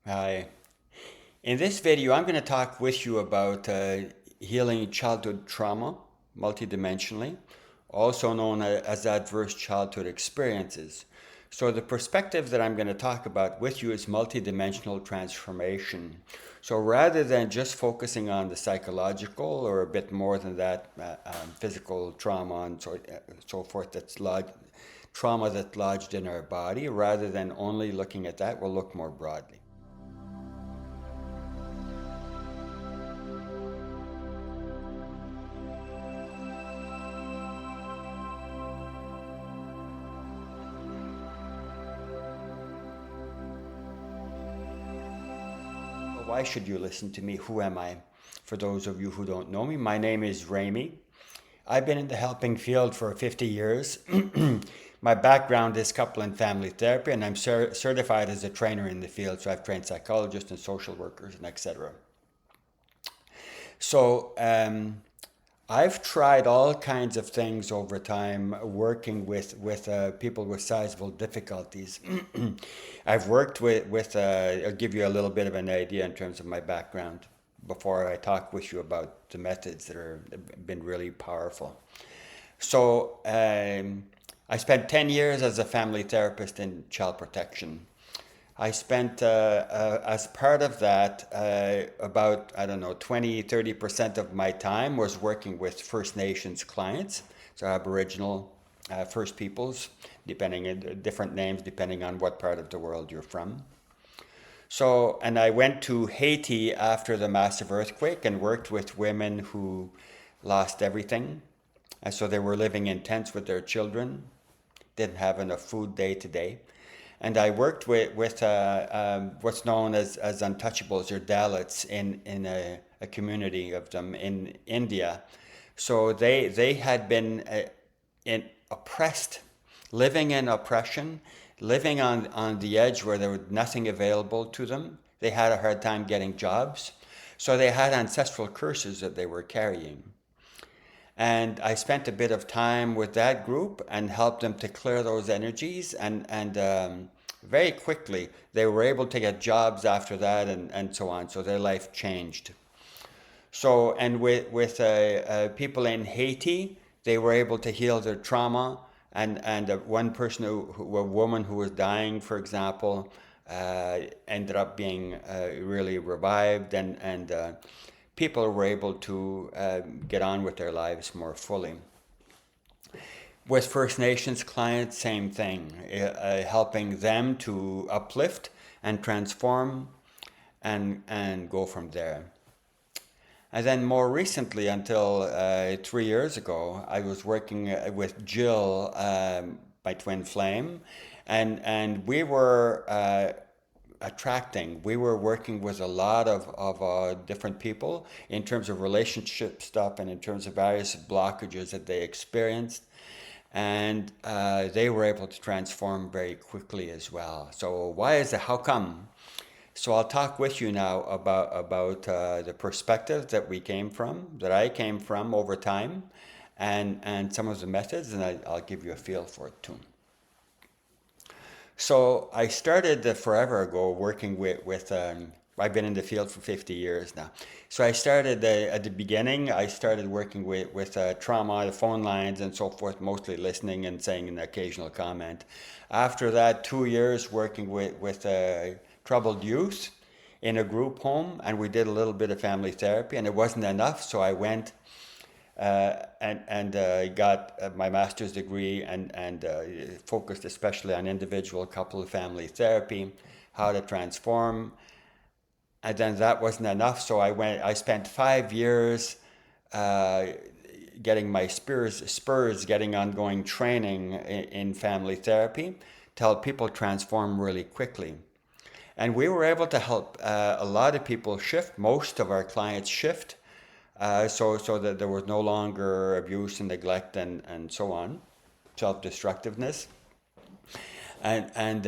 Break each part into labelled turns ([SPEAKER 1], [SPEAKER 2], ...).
[SPEAKER 1] Hi. In this video, I'm going to talk with you about healing childhood trauma multidimensionally, also known as adverse childhood experiences. So the perspective that I'm going to talk about with you is multidimensional transformation. So rather than just focusing on the psychological or a bit more than that, physical trauma and so forth that's lodged, trauma that's lodged in our body, rather than only looking at that, we'll look more broadly. Why should you listen to me? Who am I? For those of you who don't know me, my name is Rémi. I've been in the helping field for 50 years. My background is couple and family therapy, and I'm certified as a trainer in the field. So I've trained psychologists and social workers and etc. So I've tried all kinds of things over time, working with people with sizable difficulties. I've worked I'll give you a little bit of an idea in terms of my background before I talk with you about the methods that have been really powerful. So I spent 10 years as a family therapist in child protection. I spent, as part of that, about, I don't know, 20-30% of my time was working with First Nations clients, so Aboriginal First Peoples, different names depending on what part of the world you're from. So, and I went to Haiti after the massive earthquake and worked with women who lost everything. And so they were living in tents with their children, didn't have enough food day to day. And I worked with what's known as untouchables or Dalits in a community of them in India. So they had been oppressed, living in oppression, living on the edge where there was nothing available to them. They had a hard time getting jobs. So they had ancestral curses that they were carrying. And I spent a bit of time with that group and helped them to clear those energies. And very quickly, they were able to get jobs after that and so on. So their life changed. So, and with people in Haiti, they were able to heal their trauma. And one person, a woman who was dying, for example, ended up being really revived. And people were able to get on with their lives more fully. With First Nations clients, same thing, helping them to uplift and transform and go from there. And then more recently, until 3 years ago, I was working with Jill, my twin flame, and we were we were working with a lot of different people in terms of relationship stuff and in terms of various blockages that they experienced. And they were able to transform very quickly as well. So why is it? How come? So I'll talk with you now about the perspective that I came from over time, and some of the methods, and I'll give you a feel for it too. So I started forever ago working with I've been in the field for 50 years now. So I started at the beginning, I started working with trauma, the phone lines and so forth, mostly listening and saying an occasional comment. After that, 2 years working with troubled youth in a group home, and we did a little bit of family therapy, and it wasn't enough, so I went and got my master's degree and focused especially on individual couple family therapy, how to transform. And then that wasn't enough, so I spent 5 years getting my spurs, getting ongoing training in family therapy to help people transform really quickly. And we were able to help a lot of people shift, most of our clients shift, so that there was no longer abuse and neglect and so on, self-destructiveness. And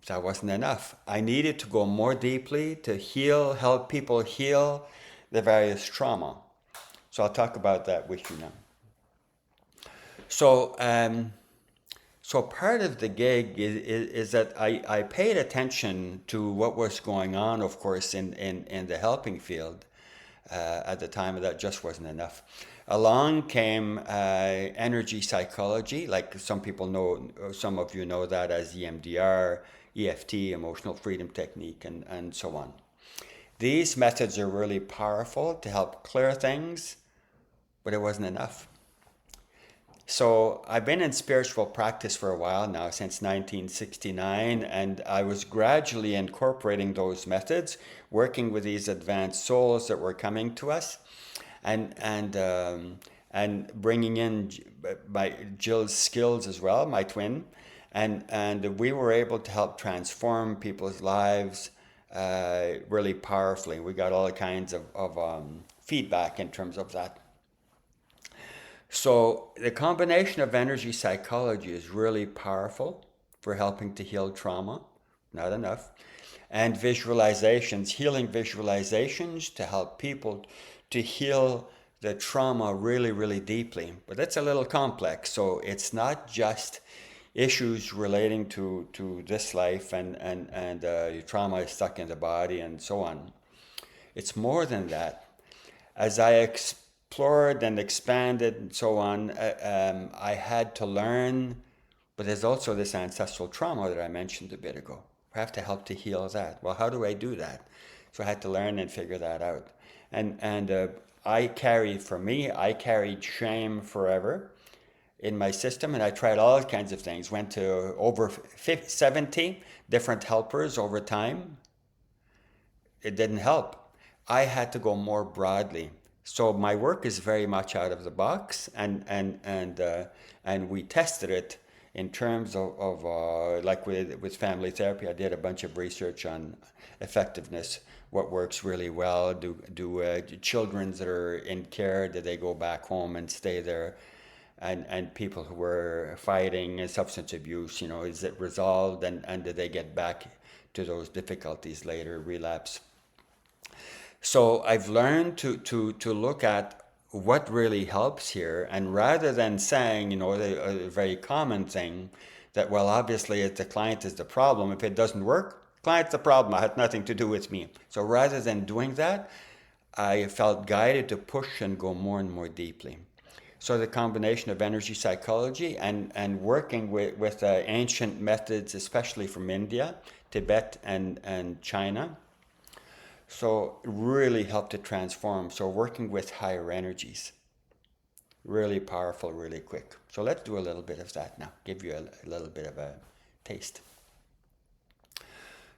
[SPEAKER 1] that wasn't enough. I needed to go more deeply to help people heal the various trauma. So I'll talk about that with you now. So So part of the gig is that I paid attention to what was going on, of course, in the helping field at the time. That just wasn't enough. Along came energy psychology, like some people know, some of you know that as EMDR, EFT, emotional freedom technique, and so on. These methods are really powerful to help clear things, but it wasn't enough. So I've been in spiritual practice for a while now, since 1969, and I was gradually incorporating those methods, working with these advanced souls that were coming to us, and bringing in my Jill's skills as well, my twin, and we were able to help transform people's lives really powerfully. We got all kinds of feedback in terms of that. So the combination of energy psychology is really powerful for helping to heal trauma, not enough, and visualizations, healing visualizations to help people to heal the trauma really, really deeply. But that's a little complex. So it's not just issues relating to this life and your trauma is stuck in the body and so on. It's more than that. As I explored and expanded and so on, I had to learn, but there's also this ancestral trauma that I mentioned a bit ago. I have to help to heal that. Well, how do I do that? So I had to learn and figure that out. And I carried shame forever in my system, and I tried all kinds of things. Went to over 70 different helpers over time. It didn't help. I had to go more broadly. So my work is very much out of the box, and we tested it in terms of like with family therapy. I did a bunch of research on effectiveness, what works really well. Do children that are in care, do they go back home and stay there? And people who were fighting substance abuse, is it resolved, and do they get back to those difficulties later, relapse? So I've learned to look at what really helps here, and rather than saying, a very common thing that, well, obviously it's the client is the problem. If it doesn't work, client's the problem. It had nothing to do with me. So rather than doing that, I felt guided to push and go more and more deeply. So the combination of energy psychology and working with ancient methods, especially from India, Tibet, and China, so really helped to transform. So working with higher energies, really powerful, really quick. So let's do a little bit of that now, give you a little bit of a taste.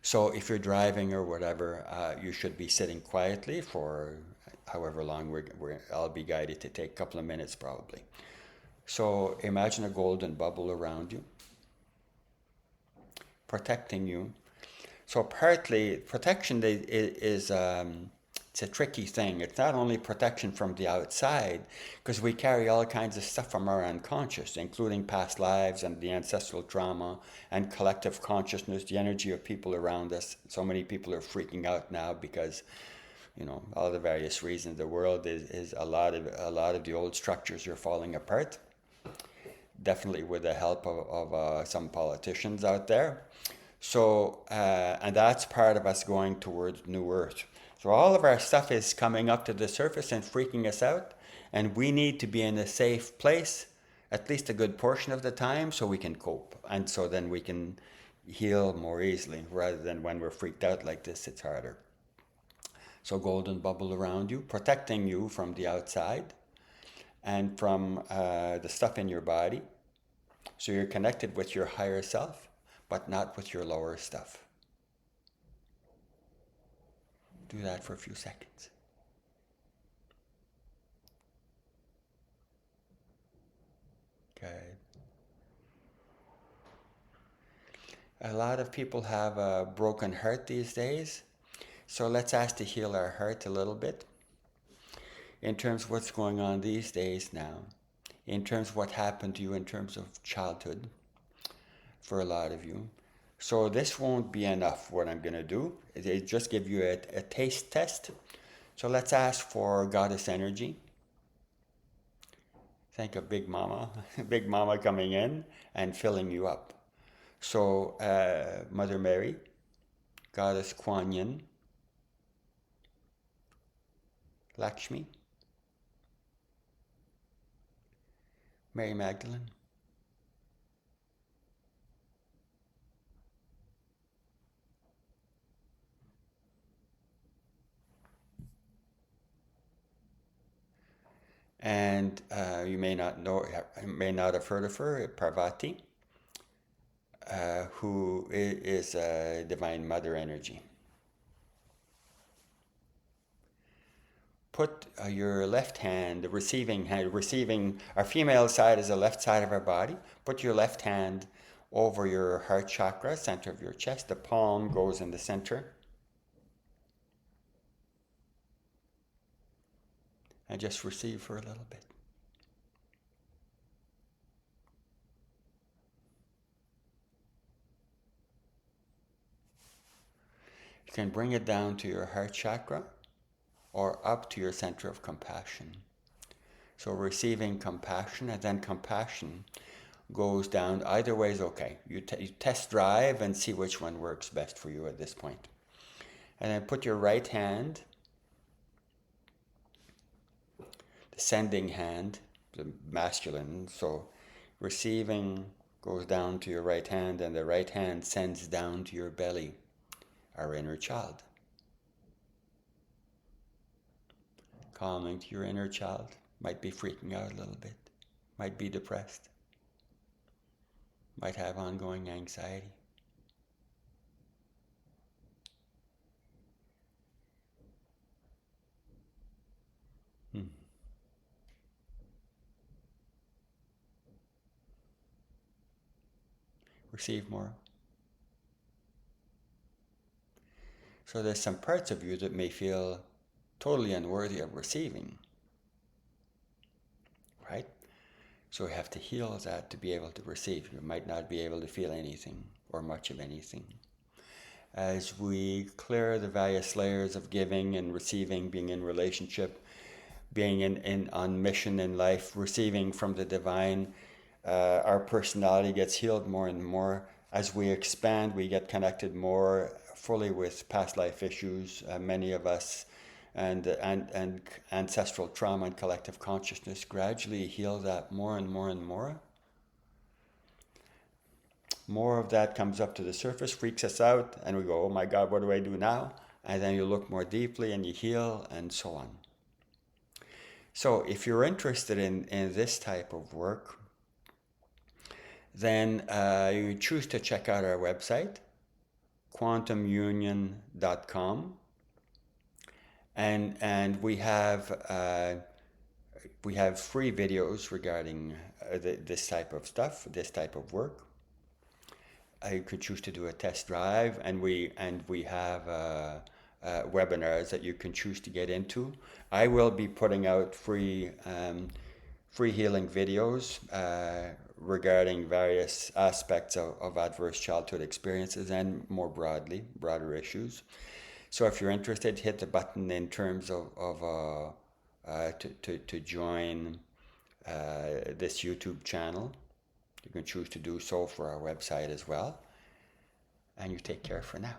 [SPEAKER 1] So if you're driving or whatever, you should be sitting quietly for however long I'll be guided to take a couple of minutes probably. So imagine a golden bubble around you, protecting you. So partly protection is it's a tricky thing. It's not only protection from the outside, because we carry all kinds of stuff from our unconscious, including past lives and the ancestral trauma and collective consciousness, the energy of people around us. So many people are freaking out now because, all the various reasons. The world is a lot of the old structures are falling apart. Definitely with the help of some politicians out there. So, and that's part of us going towards New Earth. So all of our stuff is coming up to the surface and freaking us out. And we need to be in a safe place, at least a good portion of the time, so we can cope. And so then we can heal more easily, rather than when we're freaked out like this, it's harder. So golden bubble around you, protecting you from the outside and from the stuff in your body. So you're connected with your higher self, but not with your lower stuff. Do that for a few seconds. Okay. A lot of people have a broken heart these days. So let's ask to heal our heart a little bit. In terms of what's going on these days now. In terms of what happened to you in terms of childhood. For a lot of you. So this won't be enough, what I'm going to do. It just give you a taste test. So let's ask for goddess energy. Think of Big Mama, Big Mama coming in and filling you up. So, Mother Mary, Goddess Kuan Yin, Lakshmi, Mary Magdalene, and you may not know, may not have heard of her, Parvati, who is a divine mother energy. Put your left hand, the receiving hand, our female side is the left side of our body. Put your left hand over your heart chakra, center of your chest. The palm goes in the center. And just receive for a little bit. You can bring it down to your heart chakra or up to your center of compassion. So receiving compassion, and then compassion goes down. Either way is okay. You test drive and see which one works best for you at this point. And then put your right hand, the sending hand, the masculine, so receiving goes down to your right hand, and the right hand sends down to your belly, our inner child. Calming to your inner child. Might be freaking out a little bit. Might be depressed. Might have ongoing anxiety. Receive more. So there's some parts of you that may feel totally unworthy of receiving, right? So we have to heal that to be able to receive. You might not be able to feel anything or much of anything. As we clear the various layers of giving and receiving, being in relationship, being on mission in life, receiving from the divine, our personality gets healed more and more. As we expand, we get connected more fully with past life issues, many of us, and ancestral trauma and collective consciousness gradually heal that more and more and more. More of that comes up to the surface, freaks us out, and we go, oh my God, what do I do now? And then you look more deeply and you heal, and so on. So if you're interested in this type of work, then you choose to check out our website, quantumunion.com, and we have free videos regarding this type of stuff, this type of work. You could choose to do a test drive, and we have webinars that you can choose to get into. I will be putting out free healing videos regarding various aspects of adverse childhood experiences and more broader issues. So if you're interested, hit the button in terms to join this YouTube channel. You can choose to do so for our website as well. And you take care for now.